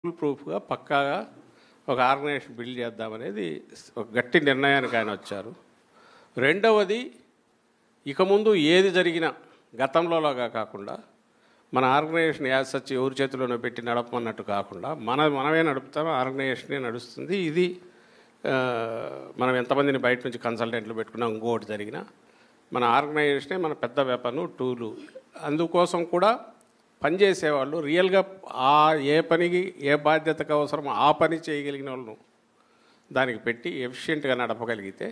Full ప్రూఫ్గా పక్కాగా ఒక organisation build చేద్దామనేది ఒక గట్టి నిర్ణయానికి ఆయన వచ్చారు. రెండవది, ఇక ముందు ఏది జరిగినా గతంలోలాగా కాకుండా మన ఆర్గనైజేషన్ యాజ్ సచ్ ఎవరి చేతిలోనే పెట్టి నడపమన్నట్టు కాకుండా మనమే నడుపుతాం, ఆర్గనైజేషనే నడుస్తుంది. ఇది మనం ఎంతమందిని బయట నుంచి కన్సల్టెంట్లు పెట్టుకున్నా ఇంకోటి జరిగినా మన ఆర్గనైజేషనే మన పెద్ద వెపను, టూలు. అందుకోసం కూడా పనిచేసేవాళ్ళు రియల్గా ఏ పనికి ఏ బాధ్యతకు అవసరం ఆ పని చేయగలిగిన వాళ్ళను దానికి పెట్టి ఎఫిషియెంట్గా నడపగలిగితే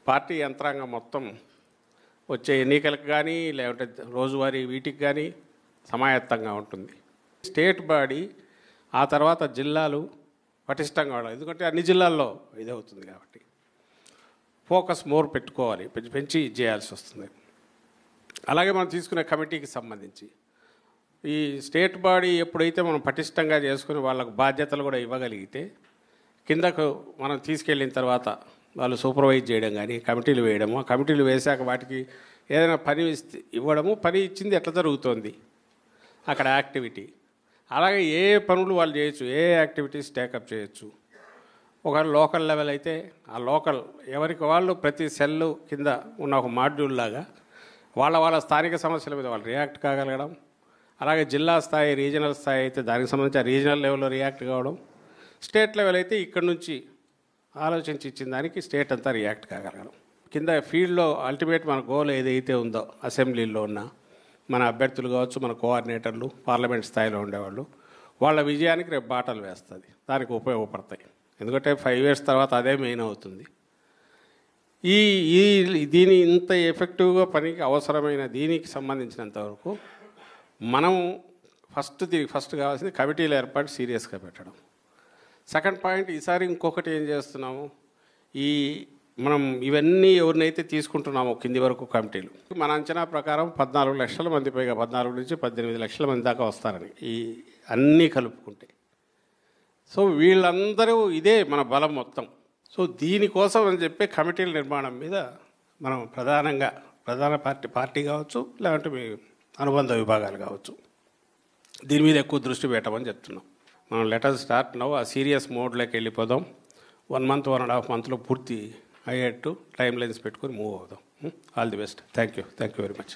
పార్టీ యంత్రాంగం మొత్తం వచ్చే ఎన్నికలకు కానీ లేకుంటే రోజువారీ వీటికి కానీ సమాయత్తంగా ఉంటుంది. స్టేట్ బాడీ ఆ తర్వాత జిల్లాలు పటిష్టంగా ఉండాలి. ఎందుకంటే అన్ని జిల్లాల్లో ఇదే అవుతుంది కాబట్టి ఫోకస్ మోర్ పెట్టుకోవాలి, పెంచి చేయాల్సి వస్తుంది. అలాగే మనం తీసుకునే కమిటీకి సంబంధించి ఈ స్టేట్ బాడీ ఎప్పుడైతే మనం పటిష్టంగా చేసుకుని వాళ్ళకు బాధ్యతలు కూడా ఇవ్వగలిగితే కిందకు మనం తీసుకెళ్ళిన తర్వాత వాళ్ళు సూపర్వైజ్ చేయడం కానీ కమిటీలు వేయడము, కమిటీలు వేశాక వాటికి ఏదైనా పని ఇవ్వడము, పని ఇచ్చింది ఎట్లా జరుగుతోంది అక్కడ యాక్టివిటీ, అలాగే ఏ పనులు వాళ్ళు చేయొచ్చు, ఏ యాక్టివిటీస్ టేకప్ చేయొచ్చు. ఒక లోకల్ లెవెల్ అయితే ఆ లోకల్ ఎవరికి వాళ్ళు ప్రతి సెల్ కింద ఉన్న ఒక మాడ్యూల్ లాగా వాళ్ళ స్థానిక సమస్యల మీద వాళ్ళు రియాక్ట్ కాగలగడం. అలాగే జిల్లా స్థాయి, రీజనల్ స్థాయి అయితే దానికి సంబంధించి ఆ రీజనల్ లెవెల్లో రియాక్ట్ కావడం. స్టేట్ లెవెల్ అయితే ఇక్కడ నుంచి ఆలోచించి ఇచ్చిన దానికి స్టేట్ అంతా రియాక్ట్ కాగలగడం. కింద ఫీల్డ్లో అల్టిమేట్ మన గోల్ ఏదైతే ఉందో అసెంబ్లీలో ఉన్న మన అభ్యర్థులు కావచ్చు, మన కోఆర్డినేటర్లు, పార్లమెంట్ స్థాయిలో ఉండేవాళ్ళు, వాళ్ళ విజయానికి రేపు బాటలు వేస్తుంది, దానికి ఉపయోగపడతాయి. ఎందుకంటే 5 years తర్వాత అదే మెయిన్ అవుతుంది. దీని ఇంత ఎఫెక్టివ్గా పనికి అవసరమైన దీనికి సంబంధించినంత వరకు మనం ఫస్ట్ కావాల్సింది కమిటీల ఏర్పాటు సీరియస్గా పెట్టడం. సెకండ్ పాయింట్, ఈసారి ఇంకొకటి ఏం చేస్తున్నాము, మనం ఇవన్నీ ఎవరినైతే తీసుకుంటున్నామో కింది వరకు కమిటీలు, మన అంచనా ప్రకారం 14 లక్షల మంది పైగా 14 నుంచి 18 లక్షల మంది దాకా వస్తారని ఈ అన్నీ కలుపుకుంటే. సో వీళ్ళందరూ ఇదే మన బలం మొత్తం. సో దీనికోసం అని చెప్పి కమిటీల నిర్మాణం మీద మనం ప్రధాన పార్టీ కావచ్చు, లేదంటే అనుబంధ విభాగాలు కావచ్చు, దీని మీద ఎక్కువ దృష్టి పెట్టమని చెప్తున్నాం. మనం లెటర్ స్టార్ట్ నౌ, ఆ సీరియస్ మోడ్లోకి వెళ్ళిపోదాం. 1 month 1.5 monthలో పూర్తి అయ్యేట్టు టైం లైన్స్ పెట్టుకొని మూవ్ అవుదాం. All the best. Thank you very much.